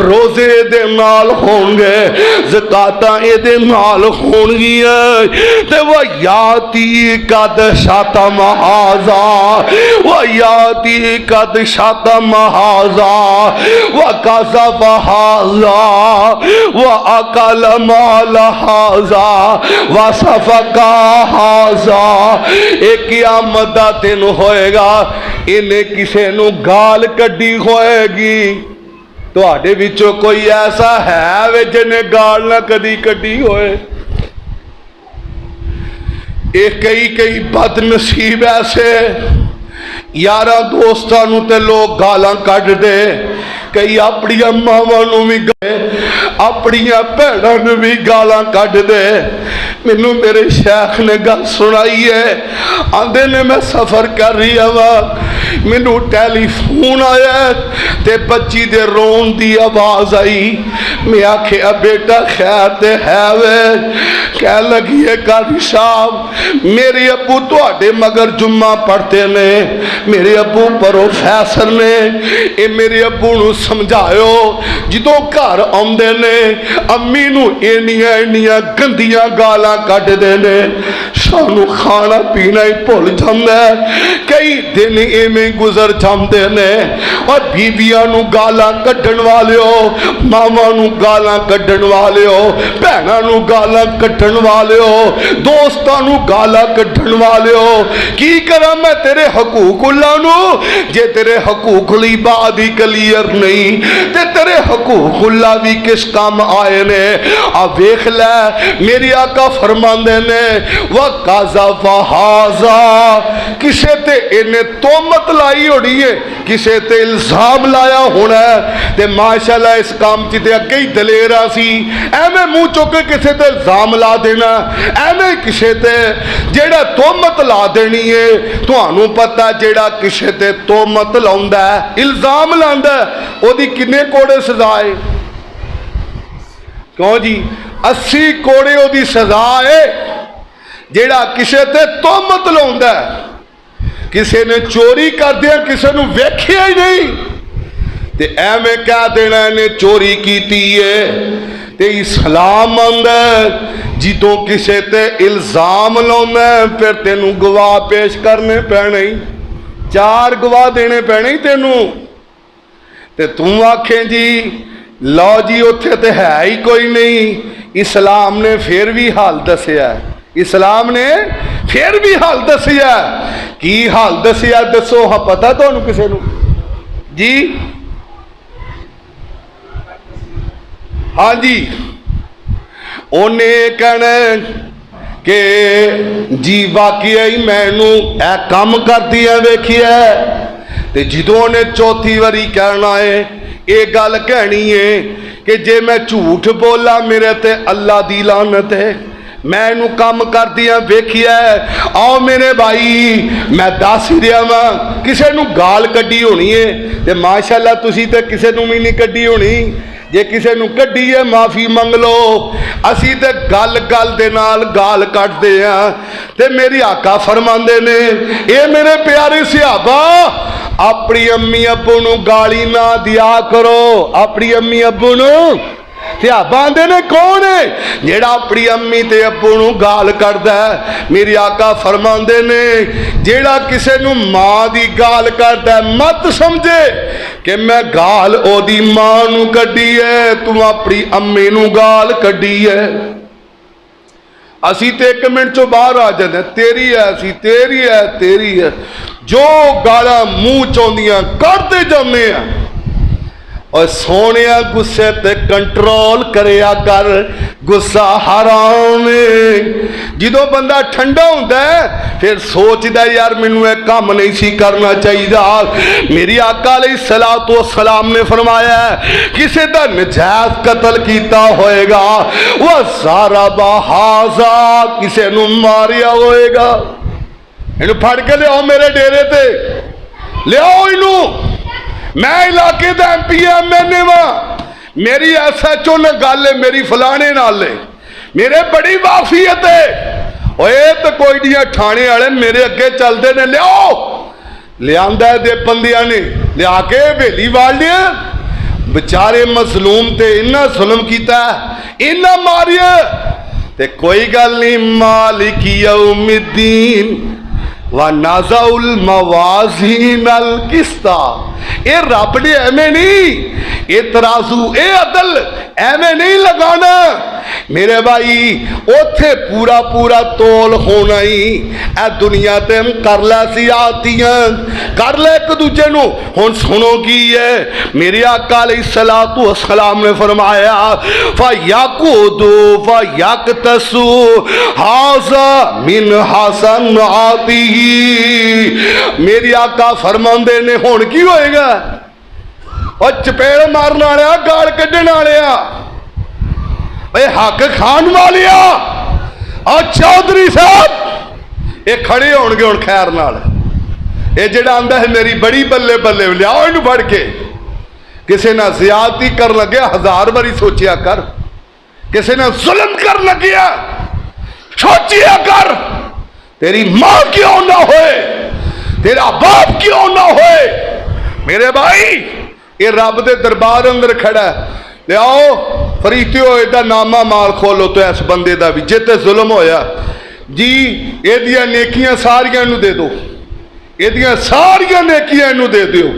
रोजे दे नाल होणगे, ज़कातां इहदे नाल होणगियां ते वयाती कद शातम हाज़ा, वयाती कद शातम हाज़ा, व कज़ब हाज़ा, व अकल माल हाज़ा, व सफका हाज़ा। एक क़यामत दा दिन होएगा, इन्हें किसे नू गाल कड्डी होएगी। तुहाडे विचों कोई ऐसा है वे जिन्हें गाल ना कदी कड्डी होए? कई कई बदनसीब ऐसे यारा दोस्तां नू ते लोग गालां कढ दे, कई अपनिया मावां नू भी गए, अपनिया भैणां नू भी गालां कढ दे। मैनू मेरे शेख ने गल सुनाई है, आंदे ने मैं सफर कर रही वा, मैनू टैलीफोन आया ते बच्ची दे रोन दी आवाज़ आई। मैं आखिया बेटा खैर ते है वे? कह लगी है काजी साहब मेरे अबू तुहाडे मगर जुम्मा पढ़ते ने, मेरे अबू प्रोफैसर ने, ये मेरे अबू नू समझाओ जो घर आउंदे ने अम्मी नू इन्नियां इन्नियां गंदियां गालां कढदे ने, सानू खाना पीना ही भुल जांदा है। कई दिन इवें गुजर जाते ने और बीबियां नू गालां कड्ढण वालिओ, मावां नू गालां कड्ढण वालिओ, भैणां नू गालां कड्ढण वालिओ, दोस्तां नू गालां कड्ढण वालिओ। की करा मैं तेरे हकूकुल्लाह नू? जे तेरे हकूकुल इबाद ही क्लीयर नहीं ते तेरे हकूकुल्लाह भी किस काम आए ने? आ वेख लै मेरी आका फरमांदे ने व काज़ा वहाज़ा, किसे ते इन्हें तोहमत लाई होनी है, किसे ते इल्जाम लाया होना है ते माशाअल्लाह इस काम च ते अगे ही दलेरा सी। एवें मुंह चुक के किसे ते इल्जाम ला देना, एवें किसे ते जेड़ा तोहमत ला देनी है। तुहानू पता जेड़ा किसे ते तोहमत लाउंदा है, इल्जाम लांदा है, ओदी किन्ने कोड़े सजा है? क्यों जी 80 कोड़े ओदी सजा है। जेड़ा किसे ते तोहमत लाउंदा है, किसे ने चोरी कर दिया किसे नू वेखिया ही नहीं ते एवें कह देना इन्हें चोरी कीती है। ते इस्लाम आंदा जिदों किसे ते इल्जाम लाउंदा फिर तेनू गवाह पेश करने पैने, 4 गवाह देने पैने तेनू। ते तू आखें जी लो जी उत्थे ते है ही कोई नहीं। इस्लाम ने फिर भी हाल दसिया, इस्लाम ने फिर भी हाल दसिया। की हाल दसिया दसो हाँ पता तुहानू किसे नू जी? हाँ जी उन्हें कहना कि जी वाकई ही मैनू ए काम करती है वेखिया। ते जदों ने चौथी बारी कहना है ये गल कहनी है कि जे मैं झूठ बोला मेरे ते अल्लाह दी लानत है, मैं इनू काम कर दिया वेखिया। आओ मेरे भाई मैं दस ही रहा वा किसे नू गाल कड्डी होनी है ते माशाअल्लाह तुसी ते किसे नू भी नहीं कड्डी होनी। जे किसे नू कड्डी है माफ़ी मंग लो, असी ते गल गल दे नाल गाल कटदे आ। ते मेरी आका फरमांदे ने ये मेरे प्यारे सहाबा अपनी अम्मी अब्बू नू गाली ना दिया करो। अपनी अम्मी अब्बू नू सहाबा आंदे ने कौन है जेड़ा अपनी अम्मी ते अब्बू नू गाल करदा है? मेरी आका फरमांदे ने जेड़ा किसे नू मां दी गाल करदा है मत समझे कि मैं गाल ओदी मां नू कड्डी है, तू अपनी अम्मी नू गाल कड्डी है। असी ते 1 मिनट चो बाहर आ जाते तेरी है असी तेरी है तेरी है, जो गाला मूँह चौंदियां करते जाने। और सोने गुस्से ते कंट्रोल करिया कर, गुस्सा हराम है। जो बंदा ठंडा होंदा है फिर सोचदा यार मैनू यह काम नहीं सी करना चाहिए। मेरी आका अलैहिस्सलातु वस्सलाम ने फरमाया किसी का नजायज कतल किया होएगा वह सारा बहाजा किसी नू मारिया होएगा। इनू फड़ के लियाओ मेरे डेरे ते, लियाओ इनू। मैं इलाके का MP MLA वा, मेरी SHO ने गल है मेरी फलाने नाल है, मेरे बड़ी वाफियत है। ओए तो कोई नहीं थाने वाले मेरे अगे चलते ने, लियाओ लिया दे बंदियां ने लिया के हवेली वाल दिया। बेचारे मजलूम ते इन्ना जुल्म किया इन्ना मारिया ते कोई गल नहीं। मालिक यौमिद्दीन व नाज़ाउल मवाज़ीन अल किस्ता, ये रब ने एवें नहीं, ये तराजू ये अदल एवें नहीं लगाना मेरे भाई। उथे पूरा पूरा तोल होना ही ए दुनिया ते हम कर लै सी आतियां कर ले एक दूजे नू। हुण सुनो की है मेरे आका अलैहिस्सलातु वस्सलाम ने फरमाया फयकुदु फयक्तसु हाज़ा मिन हसन आतिही। मेरी आका फरमांदे ने हुण की होएगा? और चपेड़ मारन वाले गाल कड्ढण वाले हक खान वाले और चौधरी साहब ये खड़े होणगे हुण खैर नाल। ये जड़ा आंदा है मेरी बड़ी बल्ले बल्ले, लियाओ इनू फड़ के। किसी ना ज्यादती कर लगे 1000 बारी सोचिया कर, किसी ने जुल्म कर लगे सोचिया कर, तेरी मां क्यों ना होए, तेरा बाप क्यों ना होए। मेरे भाई ये रब दे दरबार अंदर खड़ा है, लियाओ फरीतियो एदा नामा माल खोलो तो इस बंदे दा भी जिते जुल्म होया जी, एदियां नेकियां सारियां नू दे दो, एदियां सारियां नेकियां इनू दे दियो।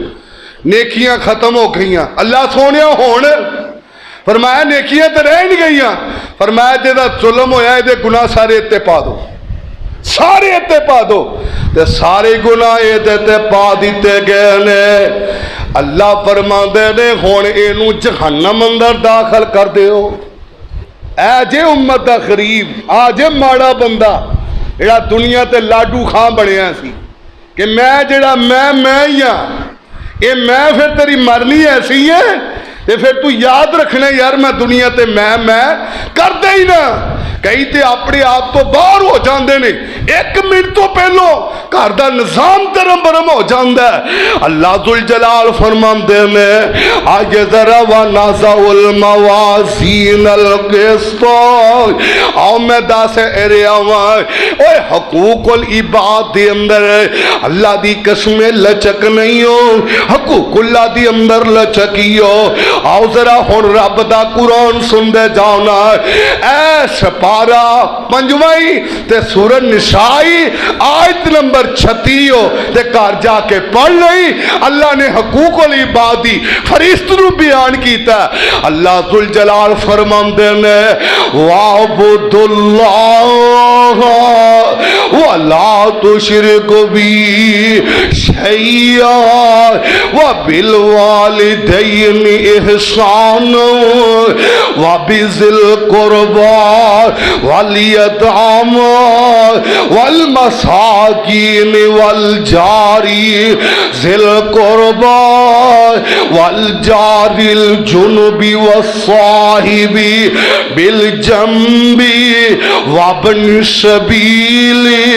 नेकियां खत्म हो गई। अल्लाह सोने हुण फरमाया नेकियां तो रह नहीं गई, फरमाया जेदा जुल्म होया ये गुनाह सारे इत्ते पा दो, सारे इत्ते पा दो। ते सारे गुनाह ये पा दिते गए ने। अल्लाह फरमांदे ने हुण इनू जहन्नम अंदर दाखिल कर दिओ। ऐ जे उम्मत दा गरीब, आ जे माड़ा बंदा जेड़ा दुनिया ते लाडू खां बनिया सी कि मैं जेड़ा मैं ही हाँ, ये मैं फिर तेरी मरनी ऐसी है ते फिर तू याद रखना यार मैं दुनिया ते मैं करदे ही ना। कई तो अपने आप तो बाहर हो जाते ने, 1 मिनट तो पहलों घर का निजाम धर्म बरम हो जाता है। अल्लाह दुल जलाल फरमाते ने आज जरा वा नाज़ाउल मवाज़ीन अल क़िस्त, आओ मैं दस एरिया ओए हकूकुल इबाद दे अंदर अल्लाह दी कसमें लचक नहीं हो, हकूकुल्लाह दी अंदर लचकी हो। आओ जरा हुण रब दा कुरान सुनदे जाओ ना। ऐ पारा 5वां ते सूरत निसाई आयत नंबर 36 हो ते घर जाके पढ़ लई। अल्लाह ने हकूकुल इबाद दी फरिश्त नू बयान कीता। अल्लाह जुल जलाल फरमांदे ने वाबुदुल्लाह वला तुशरिकु बी शैया व बिल वालिदैनि इहसान व बिज़िल कुर्बा वल यतामा वल मसाकीन वल जारी ज़िल कुर्बा वल जारिल जुनुबी वस्साहिबी बिल जंबी वब्न सबीली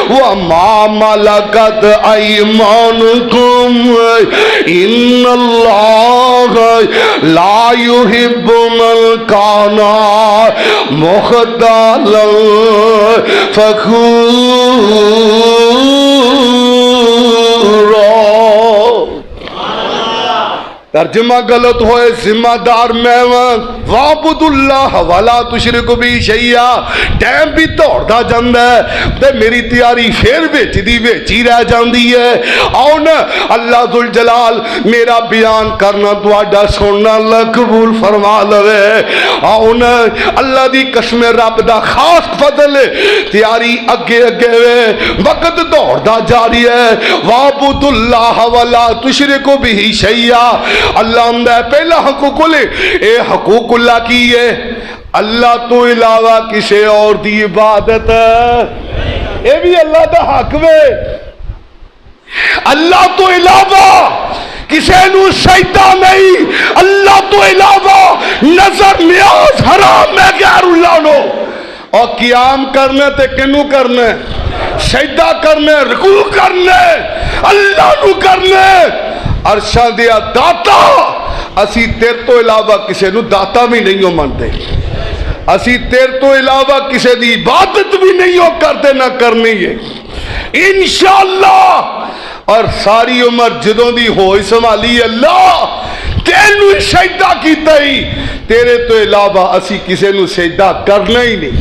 वमा मलकत अयमानुकुम इन्नल्लाह ला युहिब्बु मन काना मुख्तालन फखूरा। तर्जमा गलत होए जिम्मेदार मैं वाबुदुल्लाह वला तुशरिकु बी शैया। टाइम भी दौड़ता जाता है ते मेरी तैयारी फिर विच दी विच ही रह जाती है। आओ न अल्लाह दुल जलाल मेरा बयान करना तुहाडा सुनना अल्लाह कबूल फरमा लवे। आओ न अल्लाह दी कसम रब दा खास फजल तैयारी अगे अगे वे वक्त दौड़ता जा रही है। वाबुदुल्लाह वला तुशरिकु बी शैया। अल्लाह आंदा पहला हकूकुल ए हकूकुल्लाह की है अल्लाह तो इलावा किसी और दी इबादत, ये भी अल्लाह दा हक वे। अल्लाह तो इलावा किसी नू सजदा नहीं, अल्लाह तो इलावा नजर न्याज हराम है गैरुल्लाह नो। और कियाम करने ते किनू करने, सजदा करने रुकू करने अल्लाह नू करने। अरशा दिया दाता असी तेरे तो इलावा किसी नू दाता भी नहीं हो मानते, असी तेरे तो इलावा किसी की इबादत भी नहीं हो करते ना करनी है इंशाअल्लाह। और सारी उम्र जदों दी होई संभाली अल्लाह तेनू सजदा कीता ही, तेरे तो इलावा असी किसी नू सजदा करना ही नहीं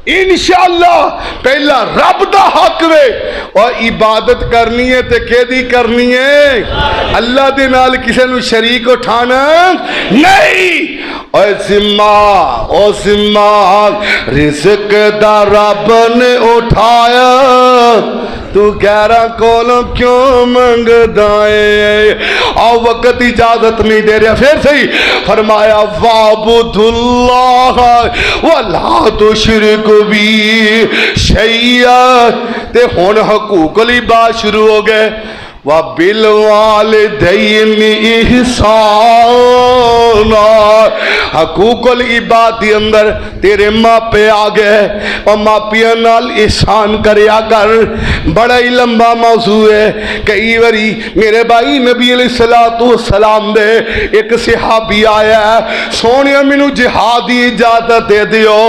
इंशाअल्लाह। पहला रब दा हक वे और इबादत करनी है ते केदी करनी है, अल्लाह दे नाल किसी नू शरीक उठाना नहीं। और जिम्मा रिज़्क दा रब ने उठाया, तू गैरा कोलों क्यों मंगदा है। आओ वक्त इजाजत नहीं दे रहा, फिर सही फरमाया वाबुदुल्लाह वला तुशरिकु बी शैया। ते हुण हकूकुल इबादत शुरू हो गए। व बिल वालिदैनि इहसान, हकूकुल इबाद दे अंदर तेरे मापे आ गए और मापिया नाल एहसान करया कर। बड़ा ही लंबा मौजू है। कई बारी मेरे भाई नबी अलैहिस्सलातु सलाम दे एक सहाबी आया, सोनिया मैनू जिहाद की इजाजत दे दियो।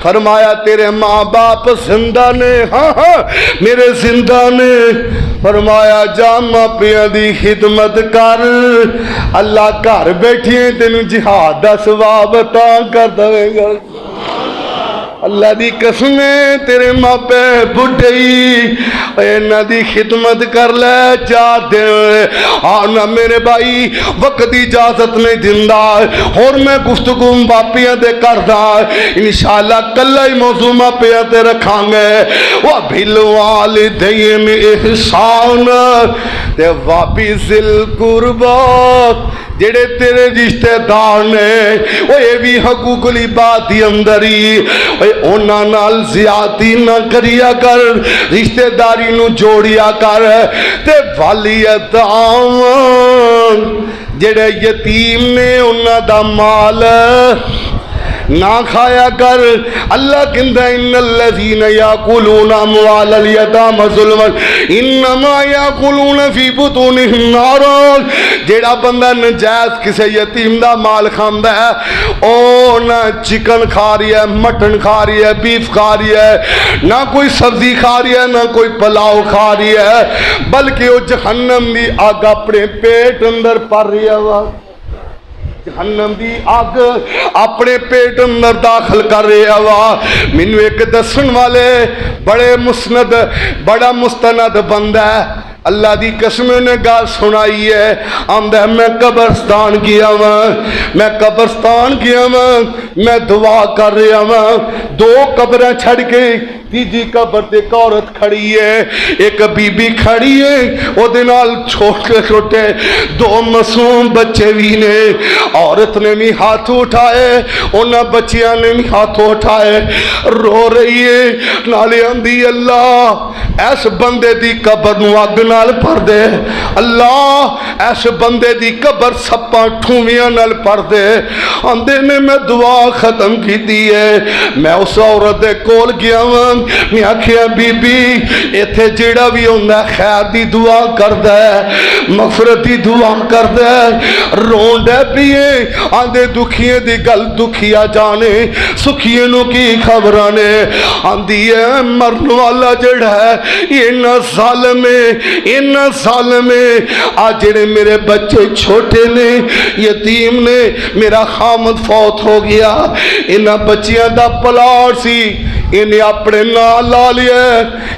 फरमाया तेरे माँ बाप जिंदा ने? हाँ हाँ मेरे जिंदा ने। फरमाया जा मापिया दी खिदमत कर, अल्लाह घर बैठे तेन जिहाद दा सवाब अता कर देगा। अल्लाह दी कसम तेरे मापे बुढ़े इन्हां दी खिदमत कर ले 4 दिन। हाँ ना मेरे भाई वक्त की इजाजत नहीं दिंदा और मैं गुफ्तगू मापिया दे करदा। इंशाअल्लाह कल ही मौजू मापिया ते रखांगे। वह भिलवाल दयन एहसान ते वाबिजिल कुर्बा, जेड़े तेरे रिश्तेदार ने वो ये भी हकूकुल इबाद दी अंदर ही उन्हां नाल ज़्यादती ना करिया कर, रिश्तेदारी नू जोड़िया कर। ते वालियताम जेड़े यतीम ने उन्हां दा माल ना खाया कर। अल्लाह कहता इन्नल्लज़ीना याकुलूना अम्वालल यतामा ज़ुल्मन इन्नमा याकुलूना फी बुतूनिहिम नारा। जेड़ा बंदा नजायज़ किसी यतीम दा माल खांदा है ओ ना चिकन खा रही है, मटन खा रही है, बीफ खा रही है, ना कोई सब्जी खा रही है, ना कोई पुलाव खा रही है, बल्कि वो जहन्नम दी आग अपने पेट अंदर भर रही है। जहन्नम दी आग अपने पेट अंदर दाखिल कर रहा वा। मैनू एक दसन वाले बड़ा मुस्तनद बंदा है, अल्लाह दी कसम ने गल सुनाई है। आंदा मैं कब्रस्तान गया मैं कब्रस्तान गया मैं दुआ कर रहा वां। 2 कब्रें छड़ के तीजी कब्र ते एक औरत खड़ी है, एक बीबी खड़ी है, ओदे नाल छोटे छोटे 2 मासूम बच्चे भी ने। औरत ने भी हाथ उठाए, उन्हां बच्चियां ने भी हाथ उठाए, रो रही है। नाले आंदी अल्लाह ऐस बंदे दी कब्र नूं अग नाल भर दे, अल्लाह ऐस बंदे दी कब्र सप्पां ठूवियां नाल भर दे। आंदे ने मैं दुआ खत्म की है। मैं उस औरत दे कोल गया वां, मैं आखिया बीबी इत्थे जेड़ा भी होंदा खैर दी दुआ करदा है, मगफरत दी दुआ करदा है, रोण डै पिए। आंदे दुखिए दी गल दुखिया जाने, सुखिए नूं की खबरां ने। आंदी है मरन वाला जेड़ा है इन्ना ज़ालिम आ जेड़े मेरे बच्चे छोटे ने यतीम ने, मेरा खामद फौत हो गया, इन्हां बच्चियां दा पलाट सी इन्हें अपने नाल ला लिया,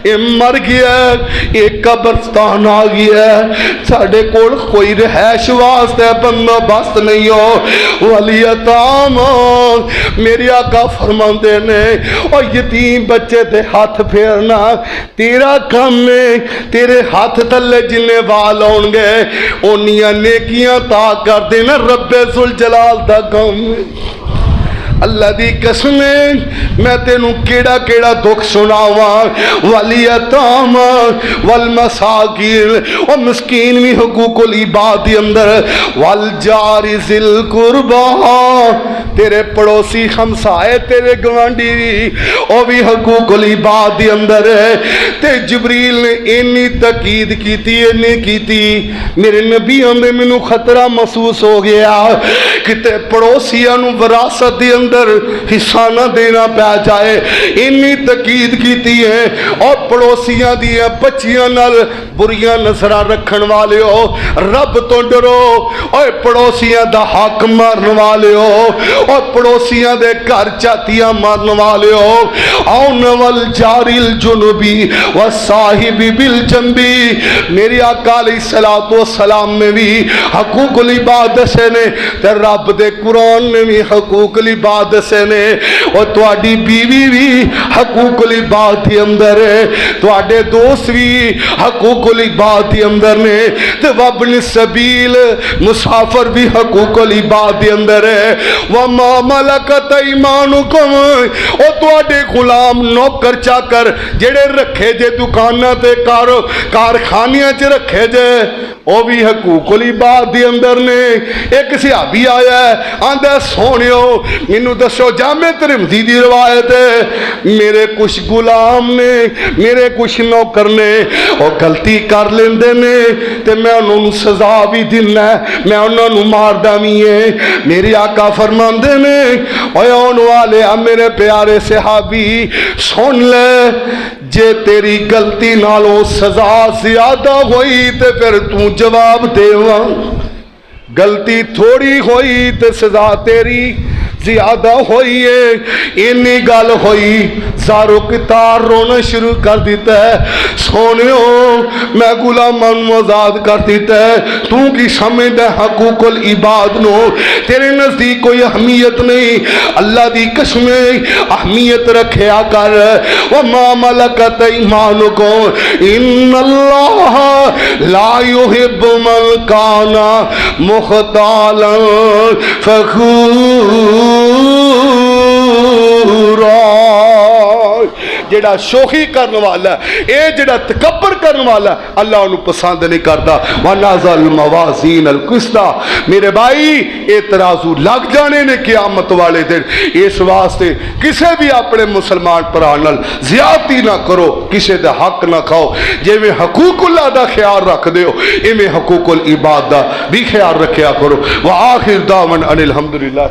ये मर गया, ये कब्रस्तान आ गया, साढ़े कोल कोई रहैश वास्ते बंदोबस्त नहीं हो। वलियताम मेरे आका फरमाते ने और यतीम बच्चे दे हाथ फेरना तेरा काम है। तेरे हाथ थले जिन्ने वाल आउणगे उन्नियां नेकियां ता कर देना रब्बे जुल जलाल दा काम है। अल्लाह दी कसम मैं तेनू केड़ा केड़ा दुख सुनावा। वलियताम वल मसाकीन और मिस्कीन भी हुकूकुल इबाद दे अंदर, वल जारी ज़िल कुर्बा तेरे पड़ोसी हमसाए तेरे गवांडी वो भी हुकूकुल इबाद दे अंदर है। ते जिब्रील ने इन्नी तकीद की मेरे नबी आंदे मैनू खतरा महसूस हो गया किते पड़ोसियां नू विरासत दे अंदर हिस्सा न देना पै जाए। इन्नी तकीद की है। और पड़ोसियां दी बच्चियां नाल बुरियां नजरां रखण वाले हो रब तो डरो। और पड़ोसियां दा हक मारन वाले हो और पड़ोसियां दे घर झातियां मारन वाले हो। आओ नवल जारिल जुनूबी व साहिबी बिल जंबी मेरी आका अलैहिस्सलातु वस्सलाम ने भी हकूकुल इबाद दसे ने ते रब दे कुरान ने भी हकूकुल इबाद इबाद दसे ने और तुहाडी बीवी भी हकूकुल इबाद के अंदर है, तुहाडे दोस्त भी हकूकुल इबाद के अंदर ने, ते वब्न सबील मुसाफिर भी हकूकुल इबाद के अंदर है। व मा मलकत ईमानुकुम और तुहाडे गुलाम नौकर चाकर जेड़े रखे जे दुकानां ते कारखानियां च रखे जे वह भी हकूकुल इबाद के अंदर ने। एक सहाबी आया आंदा सोनियो मैनू दसो जामे तिरमिज़ी दी रवायत है, मेरे कुछ गुलाम ने मेरे कुछ नौकर ने और गलती कर लेंदे ने ते मैं उन्होंने सजा भी दिना, मैं उन्होंने मारदा भी है। मेरे आका फरमांदे ने ओए आने वाले आ मेरे प्यारे सहाबी सुन ले, जे तेरी गलती नालों सजा ज्यादा हुई तो फिर तू जवाब देवा, गलती थोड़ी हुई तो सजा तेरी ज्यादा हुई है। इन्नी गल हुई सारो कितार रोना शुरू कर दिता है। सोनियो मैं गुलामां नूं आजाद कर दिता है, तू की समझदा हकूकुल इबाद नो, तेरे नजदीक कोई अहमियत नहीं। अल्लाह दी कसम अहमियत रखया कर। व मा मलकत ईमानुकुम इन्नल्लाह ला युहिब्बु मन काना मुख्तालन फखूर, जेड़ा शोखी करने वाला ये जेड़ा तकब्बर करने वाला अल्लाह उन्हें पसंद नहीं करता। वनाज़ल मवाज़ीन अल क़िस्ता, मेरे भाई ये तराजू लग जाने ने क़यामत वाले दिन। इस वास्ते किसी भी अपने मुसलमान भरा नाल ज़्यादती ना करो, किसी का हक ना खाओ। जिवें हकूकुल्लाह दा ख्याल रखदे हो इवें हकूकुल इबाद दा भी ख्याल रखा करो। व आखिर दावन अनिल हम्दुलिल्लाह।